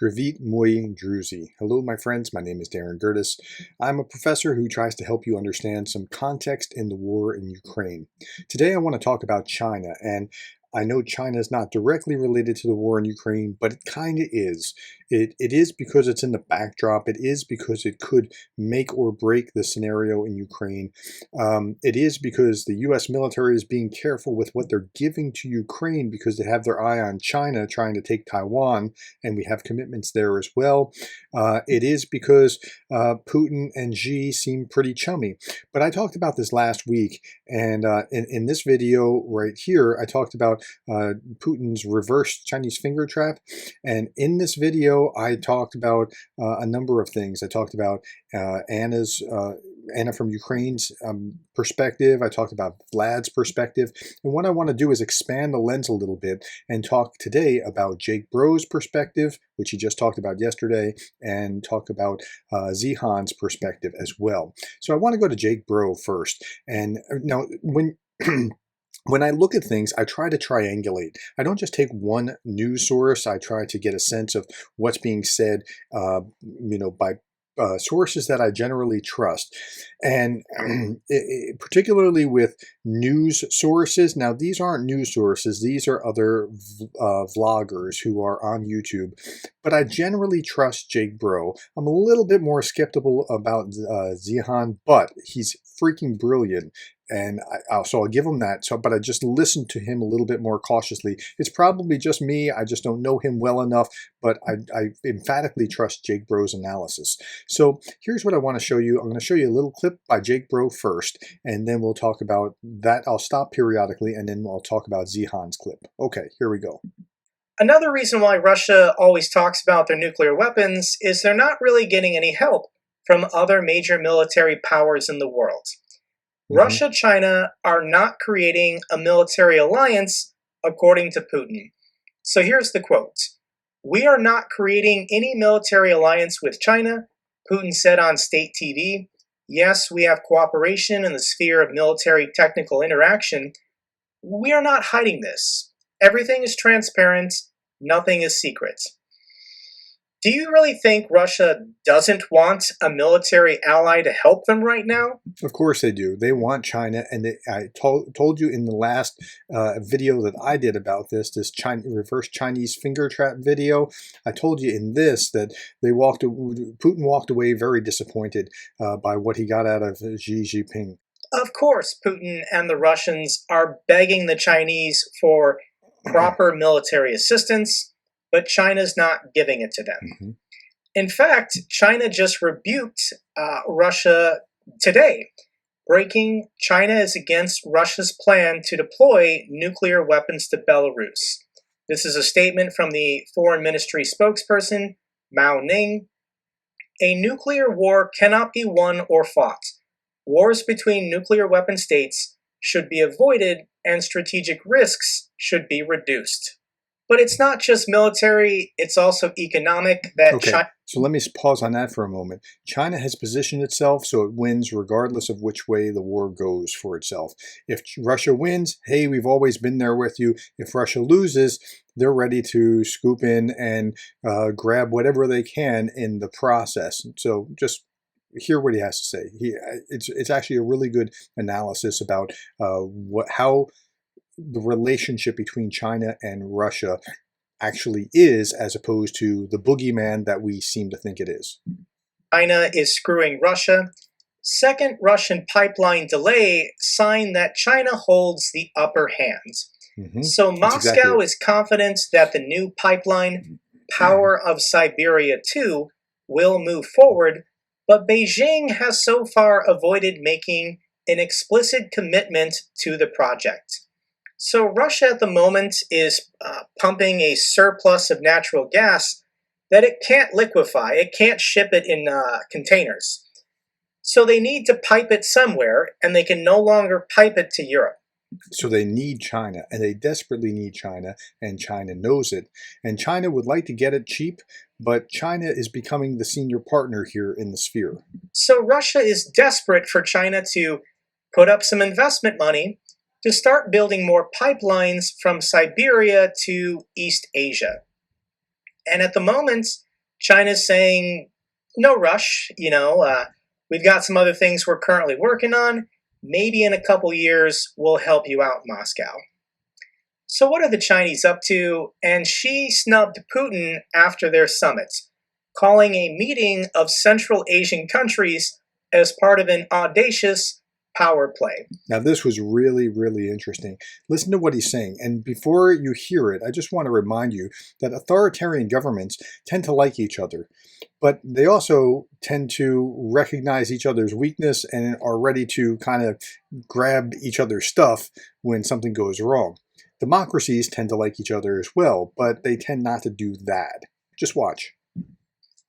Pravit Moy Druzy. Hello, my friends. My name is Darren Gerdes. I'm a professor who tries to help you understand some context in the war in Ukraine. Today, I want to talk about China, and I know China is not directly related to the war in Ukraine, but it kind of is. It is because it's in the backdrop. It is because it could make or break the scenario in Ukraine. It is because the U.S. military is being careful with what they're giving to Ukraine because they have their eye on China trying to take Taiwan, and we have commitments there as well. It is because Putin and Xi seem pretty chummy. But I talked about this last week, and in this video right here, I talked about Putin's reverse Chinese finger trap. And in this video, I talked about a number of things. I talked about Anna from Ukraine's perspective. I talked about Vlad's perspective. And what I want to do is expand the lens a little bit and talk today about Jake Bro's perspective, which he just talked about yesterday, and talk about Zihan's perspective as well. So I want to go to Jake Bro first. And now when when I look at things, I try to triangulate. I don't just take one news source. I try to get a sense of what's being said, by sources that I generally trust. And particularly with news sources. Now, these aren't news sources. These are other vloggers who are on YouTube. But I generally trust Jake Bro. I'm a little bit more skeptical about Zihan, but he's freaking brilliant. And so I'll give him that. But I just listened to him a little bit more cautiously. It's probably just me. I just don't know him well enough. But I emphatically trust Jake Bro's analysis. So here's what I want to show you. I'm going to show you a little clip by Jake Bro first, and then we'll talk about that. I'll stop periodically, and then I'll talk about Zihan's clip. Okay, here we go. Another reason why Russia always talks about their nuclear weapons is they're not really getting any help from other major military powers in the world. Russia, China are not creating a military alliance, according to Putin. So here's the quote. "We are not creating any military alliance with China," Putin said on state TV. "Yes, we have cooperation in the sphere of military technical interaction. We are not hiding this. Everything is transparent. Nothing is secret." Do you really think Russia doesn't want a military ally to help them right now? Of course they do. They want China, and I told you in the last video that I did about this reverse Chinese finger trap video. I told you in this that Putin walked away very disappointed by what he got out of Xi Jinping. Of course, Putin and the Russians are begging the Chinese for proper military assistance, but China's not giving it to them. In fact, China just rebuked Russia today, breaking China is against Russia's plan to deploy nuclear weapons to Belarus. This is a statement from the Foreign Ministry spokesperson, Mao Ning. "A nuclear war cannot be won or fought. Wars between nuclear weapon states should be avoided and strategic risks should be reduced." But it's not just military, it's also economic. So let me pause on that for a moment. China has positioned itself so it wins regardless of which way the war goes for itself. If Russia wins, hey, we've always been there with you. If Russia loses, they're ready to scoop in and grab whatever they can in the process. So just hear what he has to say. It's actually a really good analysis about how the relationship between China and Russia actually is, as opposed to the boogeyman that we seem to think it is. China is screwing Russia. Second Russian pipeline delay, sign that China holds the upper hand. So Moscow is confident that the new pipeline, Power of Siberia 2, will move forward, but Beijing has so far avoided making an explicit commitment to the project. So Russia at the moment is pumping a surplus of natural gas that it can't liquefy. It can't ship it in containers. So they need to pipe it somewhere, and they can no longer pipe it to Europe. So they need China, and they desperately need China, and China knows it. And China would like to get it cheap, but China is becoming the senior partner here in the sphere. So Russia is desperate for China to put up some investment money to start building more pipelines from Siberia to East Asia. And at the moment, China's saying, no rush, we've got some other things we're currently working on. Maybe in a couple years, we'll help you out, Moscow. So, what are the Chinese up to? And Xi snubbed Putin after their summit, calling a meeting of Central Asian countries as part of an audacious power play. Now, this was really, really interesting. Listen to what he's saying. And before you hear it, I just want to remind you that authoritarian governments tend to like each other, but they also tend to recognize each other's weakness and are ready to kind of grab each other's stuff when something goes wrong. Democracies tend to like each other as well, but they tend not to do that. Just watch.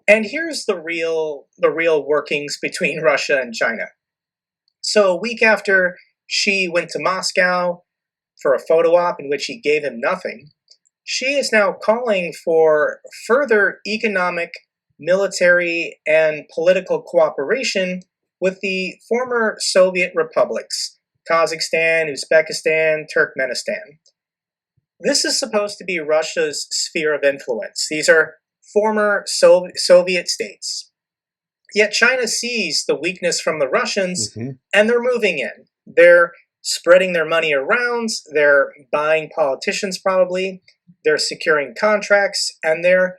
And here's the real workings between Russia and China. So a week after Xi went to Moscow for a photo op in which he gave him nothing, Xi is now calling for further economic, military, and political cooperation with the former Soviet republics, Kazakhstan, Uzbekistan, Turkmenistan. This is supposed to be Russia's sphere of influence. These are former Soviet states. Yet China sees the weakness from the Russians, and they're moving in. They're spreading their money around, they're buying politicians probably, they're securing contracts, and they're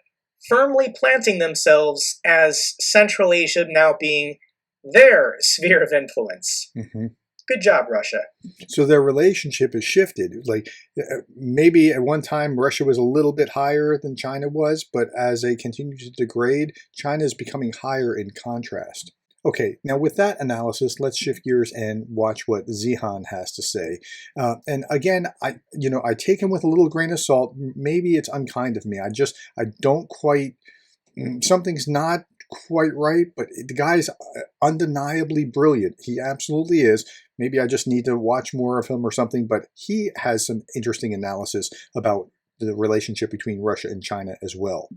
firmly planting themselves as Central Asia now being their sphere of influence. Good job, Russia. So their relationship has shifted. Like maybe at one time Russia was a little bit higher than China was, but as they continue to degrade, China is becoming higher in contrast. Okay, now with that analysis, let's shift gears and watch what Zihan has to say. And again, I take him with a little grain of salt. Maybe it's unkind of me. I don't quite. Something's not quite right, but the guy's undeniably brilliant. He absolutely is. Maybe I just need to watch more of him or something, but he has some interesting analysis about the relationship between Russia and China as well.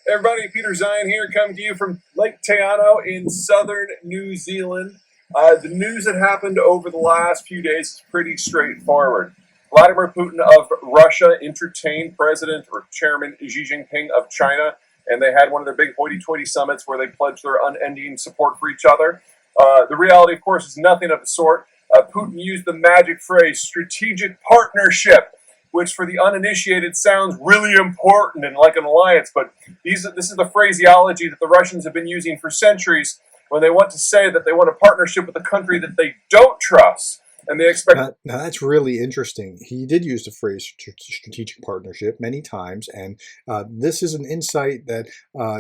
Hey everybody, Peter Zion here, coming to you from Lake Teano in southern New Zealand. The news that happened over the last few days is pretty straightforward. Vladimir Putin of Russia entertained President or Chairman Xi Jinping of China, and they had one of their big hoity-toity summits where they pledged their unending support for each other. The reality, of course, is nothing of the sort. Putin used the magic phrase, strategic partnership, which for the uninitiated sounds really important and like an alliance, but this is the phraseology that the Russians have been using for centuries when they want to say that they want a partnership with a country that they don't trust. And they expect. Now that's really interesting. He did use the phrase strategic partnership many times, and this is an insight that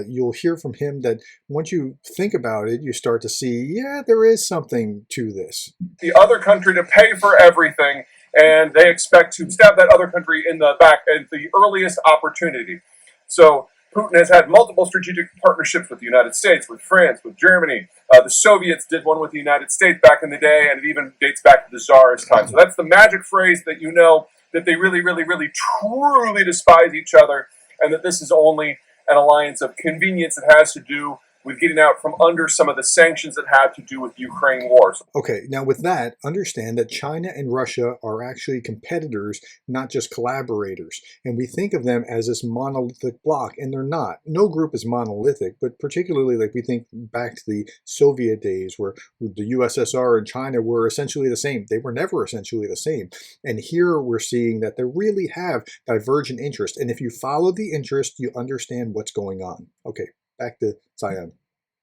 you'll hear from him that once you think about it, you start to see, yeah, there is something to this. The other country to pay for everything, and they expect to stab that other country in the back at the earliest opportunity. So Putin has had multiple strategic partnerships with the United States, with France, with Germany. The Soviets did one with the United States back in the day, and it even dates back to the Tsar's time. So that's the magic phrase that you know that they really, really, really, truly despise each other, and that this is only an alliance of convenience that has to do with getting out from under some of the sanctions that have to do with the Ukraine war. Okay, now with that, understand that China and Russia are actually competitors, not just collaborators. And we think of them as this monolithic bloc, and they're not. No group is monolithic, but particularly like we think back to the Soviet days where the USSR and China were essentially the same. They were never essentially the same. And here we're seeing that they really have divergent interests. And if you follow the interest, you understand what's going on. Okay. Back to Zion.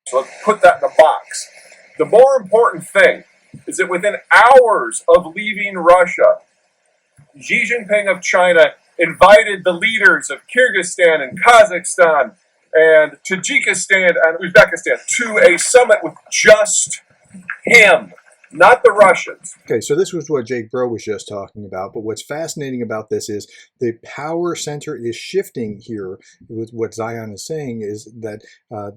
So let's put that in a box. The more important thing is that within hours of leaving Russia, Xi Jinping of China invited the leaders of Kyrgyzstan and Kazakhstan and Tajikistan and Uzbekistan to a summit with just him, not the Russians. Okay, so this was what Jake Bro was just talking about, but what's fascinating about this is the power center is shifting here. With what Zion is saying is that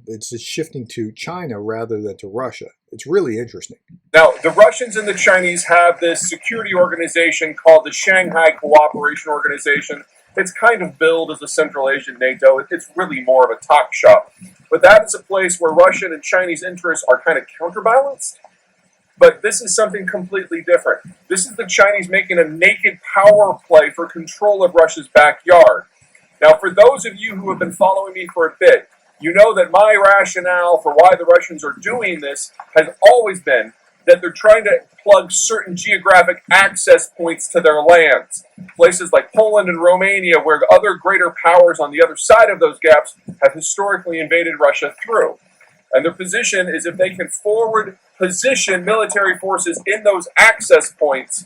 it's shifting to China rather than to Russia. It's really interesting. Now, the Russians and the Chinese have this security organization called the Shanghai Cooperation Organization. It's kind of billed as a Central Asian NATO. It's really more of a talk shop. But that is a place where Russian and Chinese interests are kind of counterbalanced. But this is something completely different. This is the Chinese making a naked power play for control of Russia's backyard. Now, for those of you who have been following me for a bit, you know that my rationale for why the Russians are doing this has always been that they're trying to plug certain geographic access points to their lands. Places like Poland and Romania, where other greater powers on the other side of those gaps have historically invaded Russia through. And their position is if they can forward position military forces in those access points,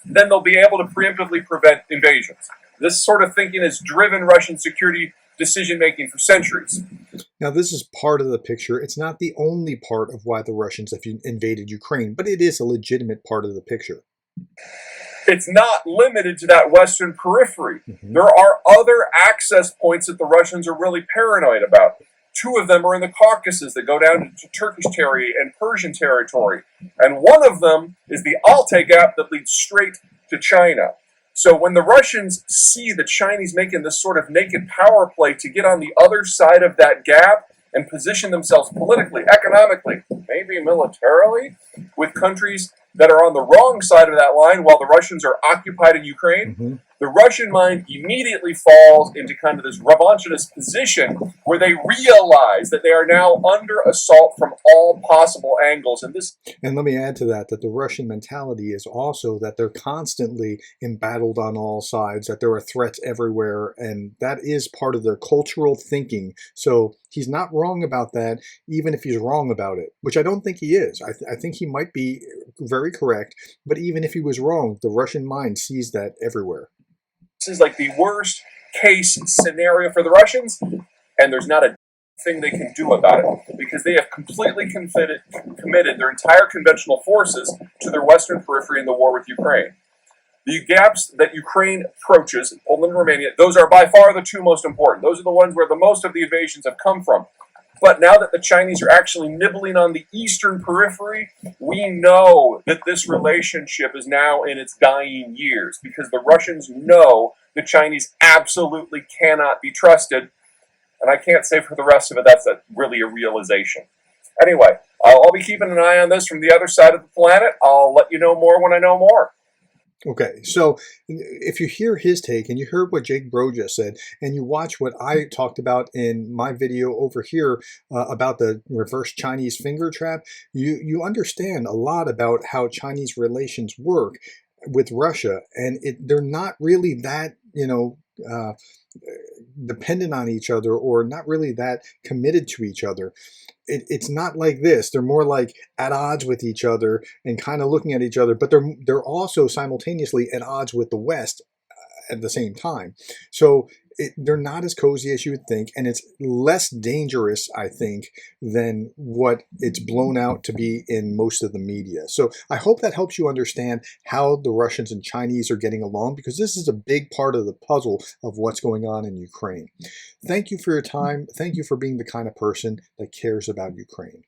then they'll be able to preemptively prevent invasions. This sort of thinking has driven Russian security decision-making for centuries. Now, this is part of the picture. It's not the only part of why the Russians have invaded Ukraine, but it is a legitimate part of the picture. It's not limited to that western periphery. There are other access points that the Russians are really paranoid about. Two of them are in the Caucasus that go down to Turkish territory and Persian territory. And one of them is the Altai Gap that leads straight to China. So when the Russians see the Chinese making this sort of naked power play to get on the other side of that gap and position themselves politically, economically, maybe militarily, with countries that are on the wrong side of that line while the Russians are occupied in Ukraine, the Russian mind immediately falls into kind of this revanchist position where they realize that they are now under assault from all possible angles. And let me add to that the Russian mentality is also that they're constantly embattled on all sides, that there are threats everywhere, and that is part of their cultural thinking. So he's not wrong about that, even if he's wrong about it, which I don't think he is. I think he might be very correct, but even if he was wrong, the Russian mind sees that everywhere. This is like the worst case scenario for the Russians, and there's not a thing they can do about it because they have completely committed their entire conventional forces to their western periphery in the war with Ukraine. The gaps that Ukraine approaches, Poland and Romania, those are by far the two most important. Those are the ones where the most of the invasions have come from. But now that the Chinese are actually nibbling on the eastern periphery, we know that this relationship is now in its dying years because the Russians know the Chinese absolutely cannot be trusted. And I can't say for the rest of it that's really a realization. Anyway, I'll be keeping an eye on this from the other side of the planet. I'll let you know more when I know more. Okay, so if you hear his take and you heard what Jake Bro just said and you watch what I talked about in my video over here about the reverse Chinese finger trap, you understand a lot about how Chinese relations work with Russia, and they're not really that, dependent on each other or not really that committed to each other. It's not like this. They're more like at odds with each other and kind of looking at each other, but they're also simultaneously at odds with the West at the same time. So they're not as cozy as you would think, and it's less dangerous, I think, than what it's blown out to be in most of the media. So I hope that helps you understand how the Russians and Chinese are getting along, because this is a big part of the puzzle of what's going on in Ukraine. Thank you for your time. Thank you for being the kind of person that cares about Ukraine.